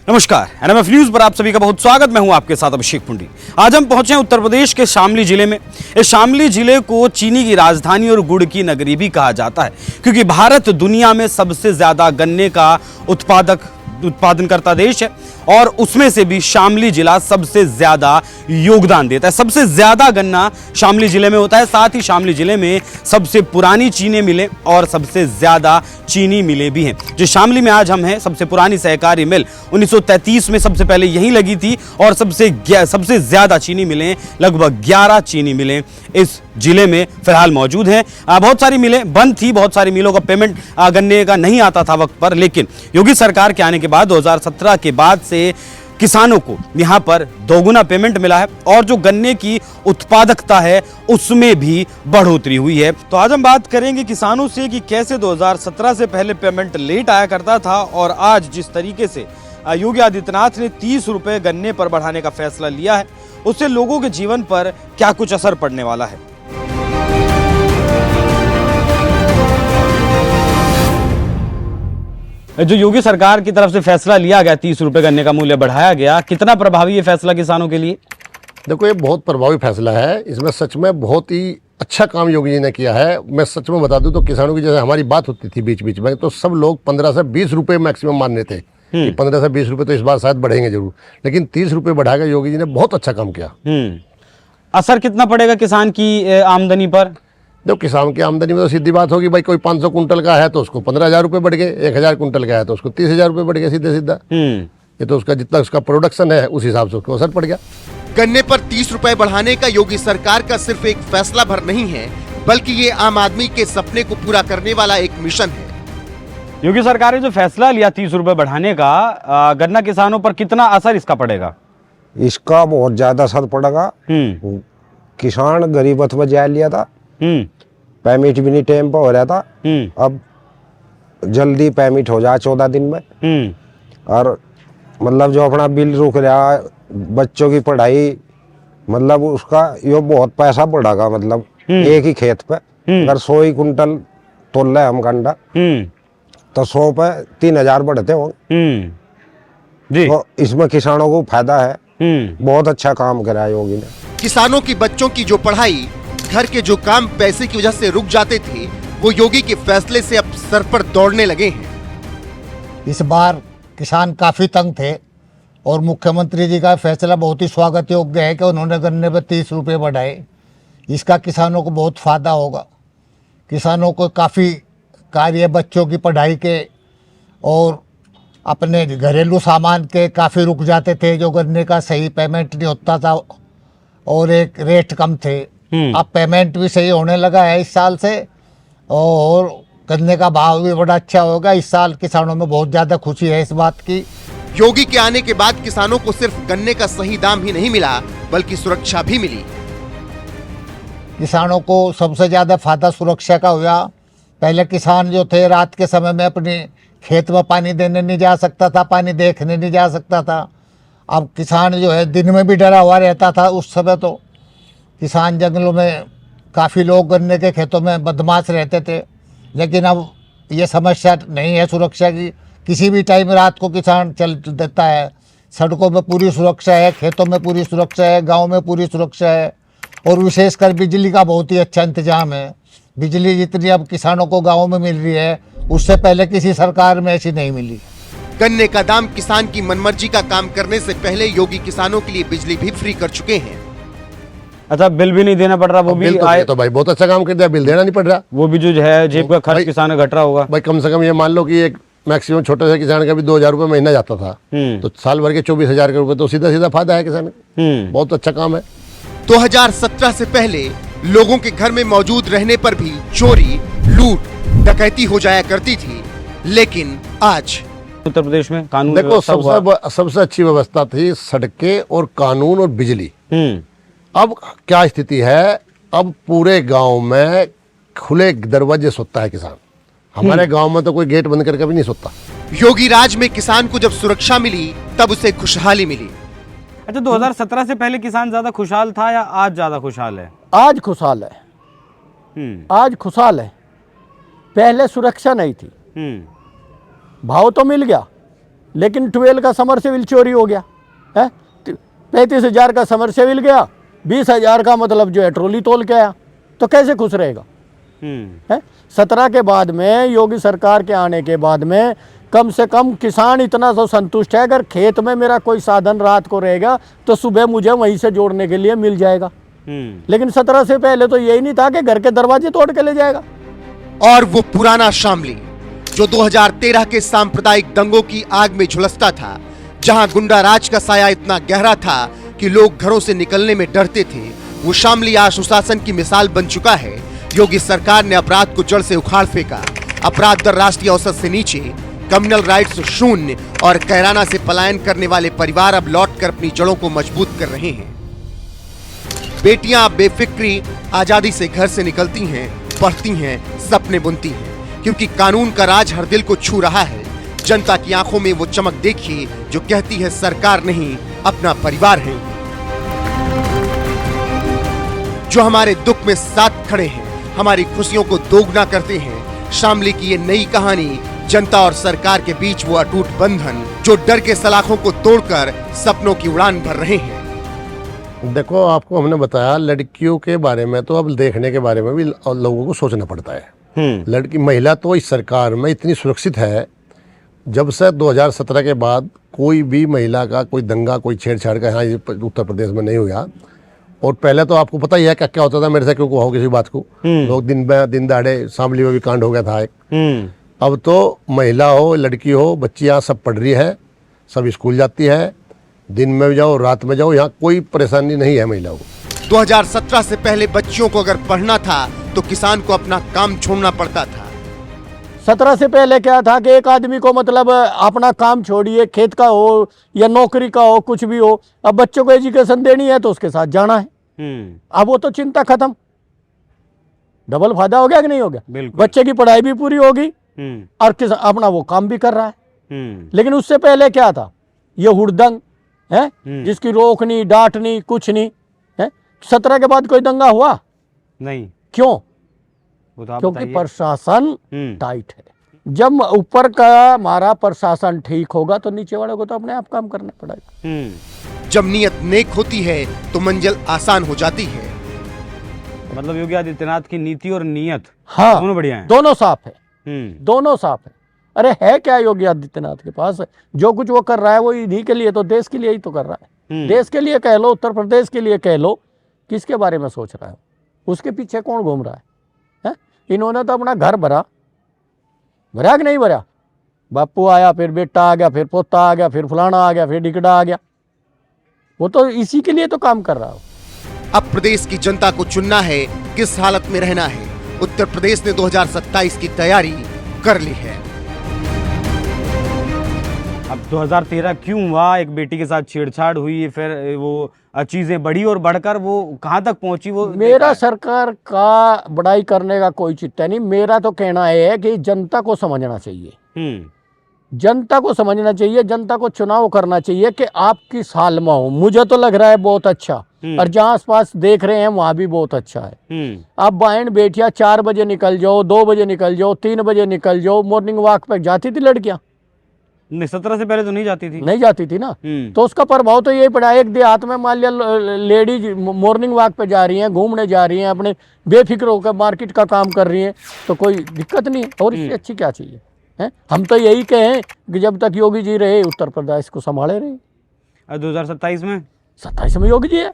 नमस्कार, NMF news पर आप सभी का बहुत स्वागत। मैं हूं आपके साथ अभिषेक पुंडी। आज हम पहुंचे हैं उत्तर प्रदेश के शामली जिले में। इस शामली जिले को चीनी की राजधानी और गुड़ की नगरी भी कहा जाता है, क्योंकि भारत दुनिया में सबसे ज्यादा गन्ने का उत्पादन करता देश है और उसमें से भी शामली जिला सबसे ज्यादा योगदान देता है। सबसे ज्यादा गन्ना शामली जिले में होता है। साथ ही शामली जिले में सबसे पुरानी चीनी मिलें और सबसे ज्यादा चीनी मिलें भी हैं। जो शामली में आज हम हैं, सबसे पुरानी सहकारी मिल 1933 में सबसे पहले यहीं लगी थी और सबसे ज्यादा चीनी मिलें, लगभग 11 चीनी मिलें इस जिले में फिलहाल मौजूद हैं। बहुत सारी मिलें बंद थी, बहुत सारी मिलों का पेमेंट गन्ने का नहीं आता था वक्त पर, लेकिन योगी सरकार के आने के बाद 2017 के बाद से किसानों को यहां पर दोगुना पेमेंट मिला है और जो गन्ने की उत्पादकता है उसमें भी बढ़ोतरी हुई है। तो आज हम बात करेंगे किसानों से कि कैसे 2017 से पहले पेमेंट लेट आया करता था और आज जिस तरीके से योगी आदित्यनाथ ने 30 रुपए गन्ने पर बढ़ाने का फैसला लिया है, उससे लोगों के जीवन पर क्या कुछ असर पड़ने वाला है। जो योगी सरकार की तरफ से फैसला लिया गया, 30 रुपए गन्ने का मूल्य बढ़ाया गया, कितना प्रभावी है फैसला किसानों के लिए? देखो, ये बहुत प्रभावी फैसला है। इसमें सच में बहुत ही अच्छा काम योगी जी ने किया है। मैं सच में बता दूं तो किसानों की जैसे हमारी बात होती थी बीच बीच में, तो सब लोग 15 से 20 रुपए मैक्सिमम मान रहे थे कि 15 से 20 रुपए तो इस बार शायद बढ़ेंगे जरूर, लेकिन 30 रुपए बढ़ाकर योगी जी ने बहुत अच्छा काम किया। असर कितना पड़ेगा किसान की आमदनी पर? देखो, किसान की आमदनी में तो सीधी बात होगी भाई, कोई 500 कुंटल का है तो उसको 15,000 रुपए बढ़ गए, 1,000 कुंटल का है तो उसको 30,000 रुपए बढ़ गए, सीधे सीधा। ये तो उसका जितना उसका प्रोडक्शन है उस हिसाब से उसको असर पड़ गया। गन्ने पर 30 रुपए बढ़ाने का योगी सरकार का सिर्फ एक फैसला भर नहीं है, बल्कि ये आम आदमी के सपने को पूरा करने वाला एक मिशन है। योगी सरकार ने जो फैसला लिया 30 रुपए बढ़ाने का, गन्ना किसानों पर कितना असर इसका पड़ेगा? इसका बहुत ज्यादा असर पड़ेगा। किसान गरीबत में जा लिया था, पेमेंट भी नहीं टाइम पर हो रहा था, अब जल्दी पेमेंट हो जाए 14 दिन में। और मतलब जो अपना बिल रुक रहा, बच्चों की पढ़ाई, मतलब उसका यो बहुत पैसा बढ़ेगा। मतलब एक ही खेत पे अगर 100 ही कुंटल तोल रहे हम गन्ना तो 100 पे 3,000 बढ़ते होंगे जी। तो इसमें किसानों को फायदा है। बहुत अच्छा काम करा योगी ने। किसानों की बच्चों की जो पढ़ाई, घर के जो काम पैसे की वजह से रुक जाते थे, वो योगी के फैसले से अब सर पर दौड़ने लगे हैं। इस बार किसान काफी तंग थे और मुख्यमंत्री जी का फैसला बहुत ही स्वागत योग्य है कि उन्होंने गन्ने पर 30 रुपये बढ़ाए। इसका किसानों को बहुत फायदा होगा। किसानों को काफ़ी कार्य, बच्चों की पढ़ाई के और अपने घरेलू सामान के काफ़ी रुक जाते थे, जो गन्ने का सही पेमेंट नहीं होता था और एक रेट कम थे। अब पेमेंट भी सही होने लगा है इस साल से और गन्ने का भाव भी बड़ा अच्छा होगा। इस साल किसानों में बहुत ज़्यादा खुशी है इस बात की। योगी के आने के बाद किसानों को सिर्फ गन्ने का सही दाम ही नहीं मिला, बल्कि सुरक्षा भी मिली। किसानों को सबसे ज़्यादा फायदा सुरक्षा का हुआ। पहले किसान जो थे रात के समय में अपने खेत में पानी देने नहीं जा सकता था, पानी देखने नहीं जा सकता था। अब किसान जो है दिन में भी डरा हुआ रहता था। उस समय तो किसान जंगलों में काफ़ी लोग गन्ने के खेतों में बदमाश रहते थे, लेकिन अब ये समस्या नहीं है सुरक्षा की। किसी भी टाइम रात को किसान चल देता है। सड़कों में पूरी सुरक्षा है, खेतों में पूरी सुरक्षा है, गांव में पूरी सुरक्षा है और विशेषकर बिजली का बहुत ही अच्छा इंतजाम है। बिजली जितनी अब किसानों को गाँव में मिल रही है, उससे पहले किसी सरकार में ऐसी नहीं मिली। गन्ने का दाम किसान की मनमर्जी का काम करने से पहले योगी किसानों के लिए बिजली भी फ्री कर चुके हैं। अच्छा, बिल भी नहीं देना पड़ रहा, वो भी आए तो भाई बहुत अच्छा काम कर दिया, बिल देना नहीं पड़ रहा। वो भी जो है जेब का खर्च किसान घट रहा होगा भाई। कम से कम ये मान लो कि एक मैक्सिमम छोटे से किसान का भी 2,000 रुपये महीना जाता था, तो साल भर के 24,000 के रुपए तो सीधा सीधा फायदा है किसान को। बहुत अच्छा काम है। 2017 से पहले लोगों के घर में मौजूद रहने पर भी चोरी, लूट, डकैती हो जाया करती थी, लेकिन आज उत्तर प्रदेश में कानून देखो सबसे अच्छी व्यवस्था थी सड़कें और कानून और बिजली। अब क्या स्थिति है, अब पूरे गांव में खुले दरवाजे सोता है किसान। हमारे गांव में तो कोई गेट बंद करके भी नहीं सोता। योगी राज में किसान को जब सुरक्षा मिली तब उसे खुशहाली मिली। अच्छा, 2017 से पहले किसान ज्यादा खुशहाल था या आज ज्यादा खुशहाल है? आज खुशहाल है। आज खुशहाल है। पहले सुरक्षा नहीं थी, भाव तो मिल गया लेकिन 12 का समरसेविल चोरी हो गया है, 35,000 का समरसेविल गया, 20,000 का मतलब जो है ट्रॉली तोल के आया, तो कैसे खुश रहेगा? है 17 के बाद में, योगी सरकार के आने के बाद में कम से कम किसान इतना तो संतुष्ट है, अगर खेत में मेरा कोई साधन रात को रहेगा तो सुबह मुझे वहीं से जोड़ने के लिए मिल जाएगा। लेकिन 17 से पहले तो यही नहीं था कि घर के दरवाजे तोड़ के ले जाएगा। और वो पुराना शामली जो 2013 के सांप्रदायिक दंगों की आग में झुलसता था, जहां गुंडा राज का साया इतना गहरा था कि लोग घरों से निकलने में डरते थे, वो शामली आज सुशासन की मिसाल बन चुका है। योगी सरकार ने अपराध को जड़ से उखाड़ फेंका, अपराध दर राष्ट्रीय औसत से नीचे, कम्युनल राइट्स शून्य और कैराना से पलायन करने वाले परिवार अब लौटकर अपनी जड़ों को मजबूत कर रहे हैं। बेटियां अब बेफिक्री आजादी से घर से निकलती हैं, पढ़ती हैं, सपने बुनती हैं, क्योंकि कानून का राज हर दिल को छू रहा है। जनता की आंखों में वो चमक देखिए जो कहती है सरकार नहीं, अपना परिवार है, जो हमारे दुख में साथ खड़े हैं, हमारी खुशियों को दोगुना करते हैं। शामली की ये नई कहानी, जनता और सरकार के बीच वो अटूट बंधन जो डर के सलाखों को तोड़कर सपनों की उड़ान भर रहे हैं। देखो, आपको हमने बताया लड़कियों के बारे में, तो अब देखने के बारे में भी लोगों को सोचना पड़ता है। लड़की महिला तो इस सरकार में इतनी सुरक्षित है, जब से 2017 के बाद कोई भी महिला का कोई दंगा, कोई छेड़छाड़ का यहाँ उत्तर प्रदेश में नहीं हुआ। और पहले तो आपको पता ही है क्या क्या होता था, मेरे से क्यों कहो किसी बात को, लोग दिन दहाड़े शामली में भी कांड हो गया था एक। अब तो महिला हो, लड़की हो, बच्चियाँ सब पढ़ रही है, सब स्कूल जाती है, दिन में जाओ रात में जाओ, यहाँ कोई परेशानी नहीं है महिलाओं को। 2017 से पहले बच्चियों को अगर पढ़ना था तो किसान को अपना काम छोड़ना पड़ता था। 17 से पहले क्या था कि एक आदमी को मतलब अपना काम छोड़िए, खेत का हो या नौकरी का हो, कुछ भी हो, अब बच्चों को एजुकेशन देनी है तो उसके साथ जाना है। अब वो तो चिंता खत्म, डबल फायदा हो गया कि नहीं हो गया? बच्चे की पढ़ाई भी पूरी होगी और अपना वो काम भी कर रहा है। लेकिन उससे पहले क्या था, ये हुड़दंग है जिसकी रोक नहीं, डांट नहीं, कुछ नहीं है। 17 के बाद कोई दंगा हुआ नहीं? क्यों? क्योंकि प्रशासन टाइट है। जब ऊपर का हमारा प्रशासन ठीक होगा तो नीचे वाले को तो अपने आप काम करना पड़ेगा। जब नीयत नेक होती है तो मंजिल आसान हो जाती है। मतलब योगी आदित्यनाथ की नीति और नीयत दोनों बढ़िया है, दोनों साफ है, दोनों साफ है। अरे है क्या योगी आदित्यनाथ के पास? जो कुछ वो कर रहा है वो इन्हीं के लिए, तो देश के लिए ही तो कर रहा है। देश के लिए कह लो, उत्तर प्रदेश के लिए कह लो, किसके बारे में सोच रहा है? उसके पीछे कौन घूम रहा है? इन्होंने तो अपना घर भरा कि नहीं भरा? बापू आया, फिर बेटा आ गया, फिर पोता आ गया, फिर फलाना आ गया, फिर डिकड़ा आ गया। वो तो इसी के लिए तो काम कर रहा हो। अब प्रदेश की जनता को चुनना है किस हालत में रहना है। उत्तर प्रदेश ने 2027 की तैयारी कर ली है। अब 2013 क्यों हुआ? एक बेटी के साथ छेड़छाड़ हुई, फिर वो चीजें बढ़ी और बढ़कर वो कहां तक पहुंची? वो मेरा सरकार का बड़ाई करने का कोई चिट्ठा नहीं। मेरा तो कहना है कि जनता को समझना चाहिए, जनता को समझना चाहिए, जनता को चुनाव करना चाहिए कि आप किस हाल में हो। मुझे तो लग रहा है बहुत अच्छा, और जहाँ आस पास देख रहे हैं वहां भी बहुत अच्छा है। आप बहन बेटियां 4 बजे निकल जाओ, 2 बजे निकल जाओ, 3 बजे निकल जाओ, मॉर्निंग वॉक पे जाती थी लड़कियां? नहीं, 17 से पहले तो नहीं जाती थी। नहीं जाती थी ना। तो उसका प्रभाव तो यही पड़ा। एक देहात में मान लिया लेडीज मॉर्निंग वॉक पे जा रही हैं, घूमने जा रही हैं, अपने बेफिक्र होकर मार्केट का काम कर रही हैं, तो कोई दिक्कत नहीं है। और इससे अच्छी क्या चाहिए है? हम तो यही कहें कि जब तक योगी जी रहे उत्तर प्रदेश को संभाले रहे। 2027 में 27 में योगी जी है।